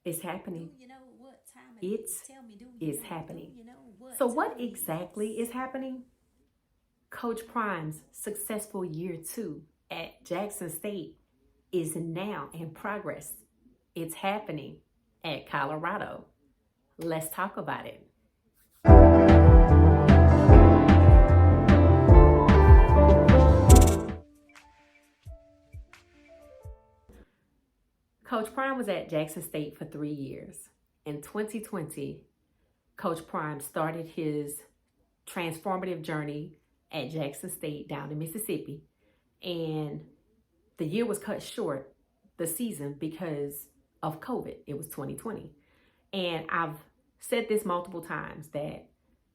It's happening. Do you know what time it It is? Tell me, is happening. do you know what So, time what it exactly is? is happening? Coach Prime's successful year two at Jackson State is now in progress. It's happening at Colorado. Let's talk about it. Coach Prime was at Jackson State for 3 years. In 2020, Coach Prime started his transformative journey at Jackson State down in Mississippi. And the year was cut short, the season, because of COVID. It was 2020. And I've said this multiple times that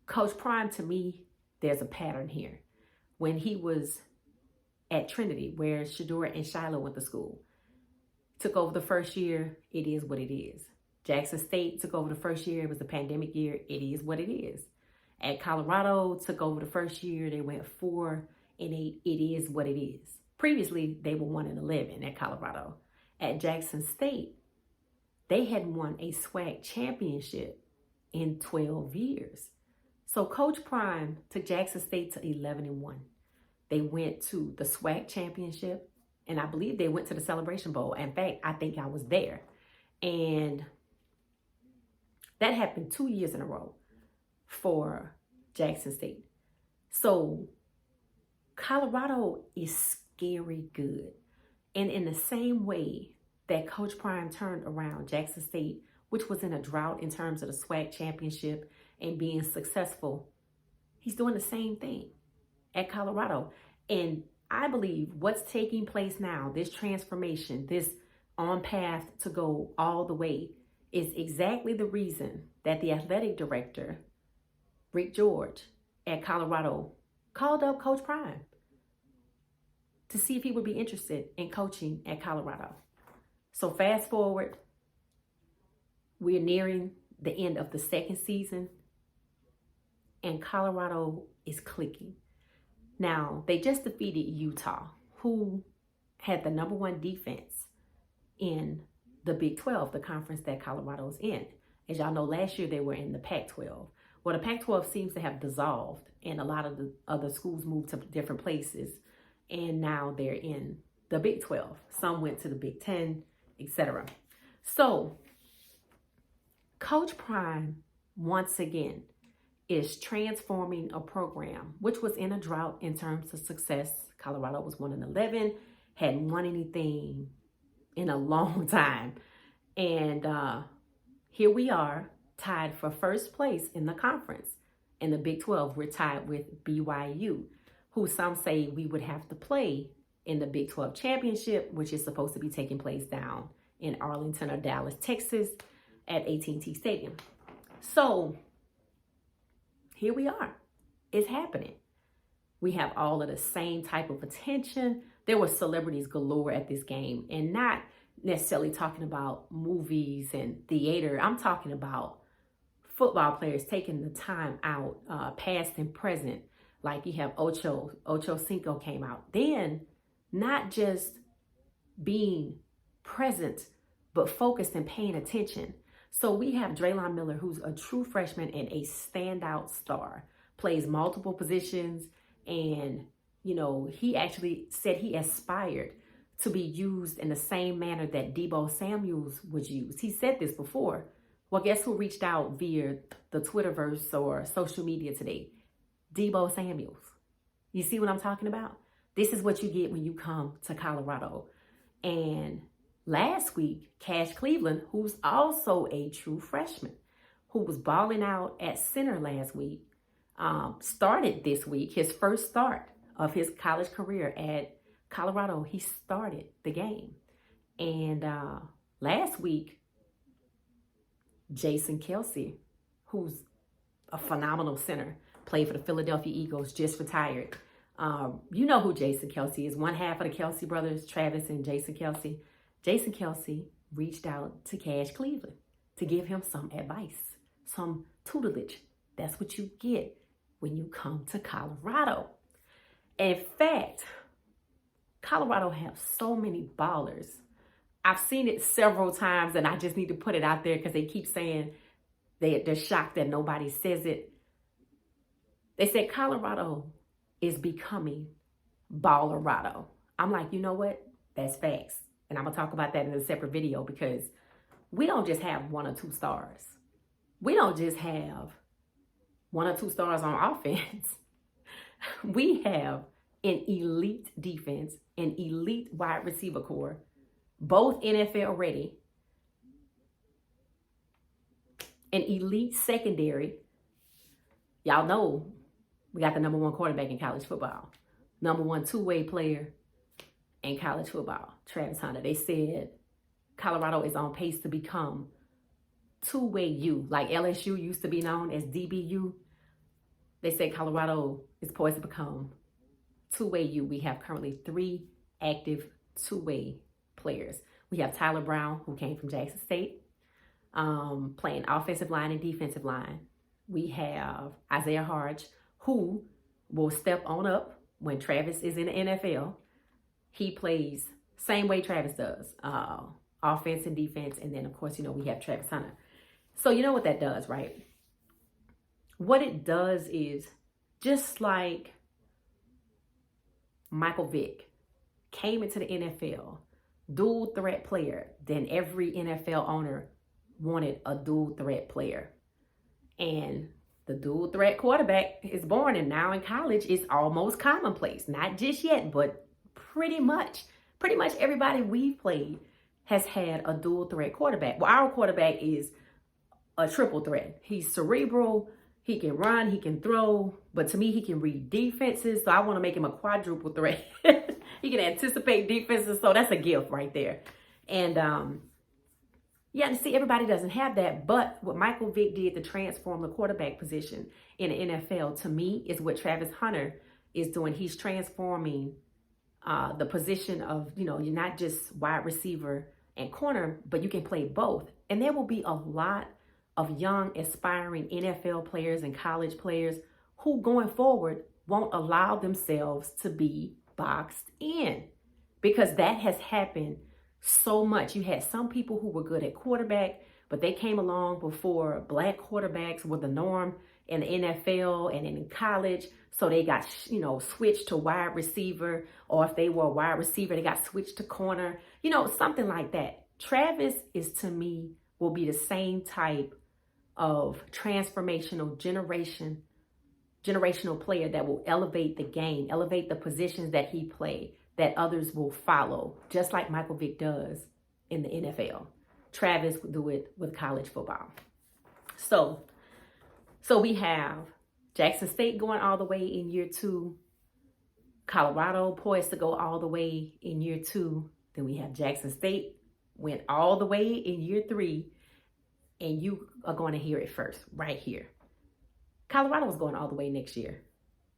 Coach Prime, to me, there's a pattern here. When he was at Trinity, where Shadora and Shiloh went to school, took over the first year, it is what it is. Jackson State took over the first year, it was the pandemic year, it is what it is. At Colorado, took over the first year, they went 4-8, it is what it is. Previously, they were 1-11 at Colorado. At Jackson State, they hadn't won a SWAC championship in 12 years. So Coach Prime took Jackson State to 11-1. They went to the SWAC championship, and I believe they went to the Celebration Bowl. In fact, I think I was there. And that happened 2 years in a row for Jackson State. So Colorado is scary good. And in the same way that Coach Prime turned around Jackson State, which was in a drought in terms of the SWAC championship and being successful, he's doing the same thing at Colorado. And I believe what's taking place now, this transformation, this on path to go all the way, is exactly the reason that the athletic director, Rick George, at Colorado called up Coach Prime to see if he would be interested in coaching at Colorado. So fast forward, we're nearing the end of the second season, and Colorado is clicking. Now, they just defeated Utah, who had the number one defense in the Big 12, the conference that Colorado's in. As y'all know, last year they were in the Pac-12. Well, the Pac-12 seems to have dissolved, and a lot of the other schools moved to different places, and now they're in the Big 12. Some went to the Big 10, etc. So, Coach Prime, once again, is transforming a program which was in a drought in terms of success. Colorado was 1-11, hadn't won anything in a long time. And here we are, tied for first place in the conference. In the Big 12, we're tied with BYU, who some say we would have to play in the Big 12 championship, which is supposed to be taking place down in Arlington or Dallas, Texas, at AT&T Stadium. So here we are. It's happening. We have all of the same type of attention. There were celebrities galore at this game, and not necessarily talking about movies and theater. I'm talking about football players taking the time out, past and present. Like you have Ocho Cinco came out. Then not just being present, but focused and paying attention. So we have Draylon Miller, who's a true freshman and a standout star, plays multiple positions. And, you know, he actually said he aspired to be used in the same manner that Deebo Samuels was used. He said this before. Well, guess who reached out via the Twitterverse or social media today? Deebo Samuels. You see what I'm talking about? This is what you get when you come to Colorado. And last week, Cash Cleveland, who's also a true freshman, who was balling out at center last week, started this week, his first start of his college career at Colorado. He started the game. And last week, Jason Kelsey, who's a phenomenal center, played for the Philadelphia Eagles, just retired. You know who Jason Kelsey is, one half of the Kelsey brothers, Travis and Jason Kelsey. Jason Kelsey reached out to Cash Cleveland to give him some advice, some tutelage. That's what you get when you come to Colorado. In fact, Colorado have so many ballers. I've seen it several times, and I just need to put it out there because they keep saying they're shocked that nobody says it. They said Colorado is becoming Ballerado. I'm like, you know what? That's facts. And I'm going to talk about that in a separate video, because we don't just have 1 or 2 stars. We don't just have 1 or 2 stars on offense. We have an elite defense, an elite wide receiver core, both NFL ready, an elite secondary. Y'all know we got the number 1 quarterback in college football, number 1 two-way player in college football, Travis Hunter. They said Colorado is on pace to become two-way U, like LSU used to be known as DBU. They said Colorado is poised to become two-way U. We have currently 3 active two-way players. We have Tyler Brown, who came from Jackson State, playing offensive line and defensive line. We have Isaiah Hodge, who will step on up when Travis is in the NFL. He plays same way Travis does, offense and defense. And then, of course, we have Travis Hunter. So you know what that does, right? What it does is, just like Michael Vick came into the NFL, dual threat player, then every NFL owner wanted a dual threat player. And the dual threat quarterback is born, and now in college it's almost commonplace. Not just yet, but pretty much everybody we've played has had a dual threat quarterback. Well, our quarterback is a triple threat. He's cerebral, he can run, he can throw, but to me, he can read defenses. So I want to make him a quadruple threat. He can anticipate defenses. So that's a gift right there. And yeah, see, everybody doesn't have that. But what Michael Vick did to transform the quarterback position in the NFL, to me, is what Travis Hunter is doing. He's transforming the position of, you're not just wide receiver and corner, but you can play both. And there will be a lot of young, aspiring NFL players and college players who going forward won't allow themselves to be boxed in, because that has happened so much. You had some people who were good at quarterback, but they came along before black quarterbacks were the norm in the NFL and in college. So they got, switched to wide receiver, or if they were a wide receiver, they got switched to corner, something like that. Travis is, to me, will be the same type of transformational generational player that will elevate the game, elevate the positions that he played, that others will follow, just like Michael Vick does in the NFL. Travis will do it with college football. So we have Jackson State going all the way in year 2, Colorado poised to go all the way in year 2. Then we have Jackson State went all the way in year 3. And you are going to hear it first right here. Colorado is going all the way next year.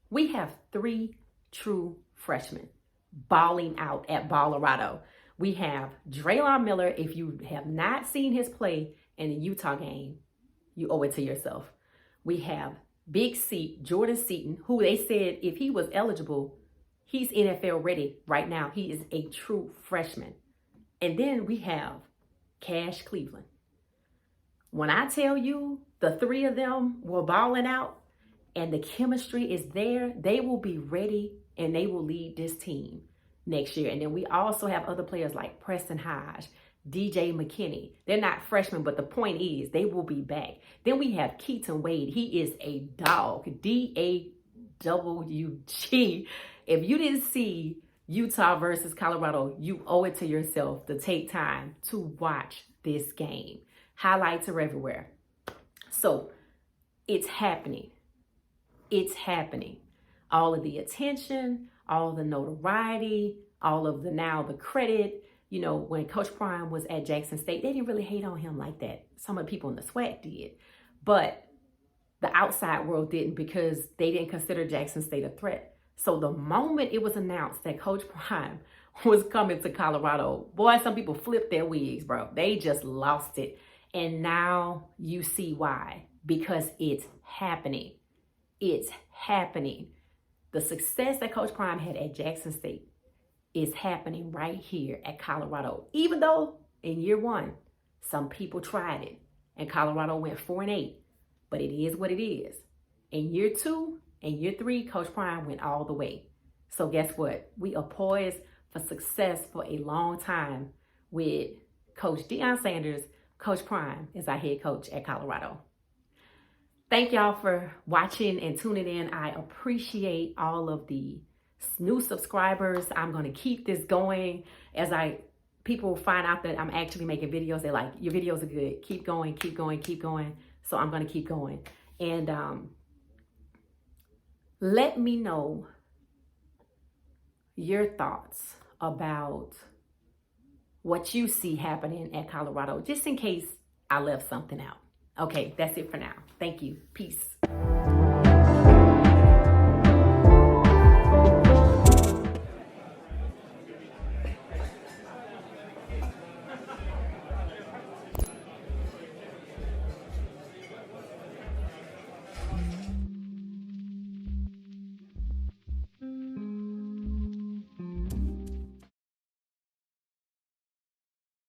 We have 3 true freshmen balling out at Ballerado. We have Draylon Miller. If you have not seen his play in the Utah game, you owe it to yourself. We have Big C, Jordan Seaton, who they said if he was eligible, he's NFL ready right now. He is a true freshman. And then we have Cash Cleveland. When I tell you the 3 of them were balling out and the chemistry is there, they will be ready and they will lead this team next year. And then we also have other players like Preston Hodge, DJ McKinney. They're not freshmen, but the point is they will be back. Then we have Keaton Wade. He is a dog, DAWG. If you didn't see Utah versus Colorado, you owe it to yourself to take time to watch this game. Highlights are everywhere. So it's happening. It's happening. All of the attention, all of the notoriety, all of the credit. When Coach Prime was at Jackson State, they didn't really hate on him like that. Some of the people in the SWAC did. But the outside world didn't, because they didn't consider Jackson State a threat. So the moment it was announced that Coach Prime was coming to Colorado, boy, some people flipped their wigs, bro. They just lost it. And now you see why. Because it's happening. It's happening. The success that Coach Prime had at Jackson State is happening right here at Colorado. Even though in year 1, some people tried it and Colorado went 4-8, but it is what it is. In year 2 and year 3, Coach Prime went all the way. So guess what? We are poised for success for a long time with Coach Deion Sanders. Coach Prime is our head coach at Colorado. Thank y'all for watching and tuning in. I appreciate all of the new subscribers. I'm going to keep this going as people find out that I'm actually making videos. They're like, your videos are good. Keep going, keep going, keep going. So I'm going to keep going. And let me know your thoughts about what you see happening at Colorado, just in case I left something out. Okay, that's it for now. Thank you. Peace.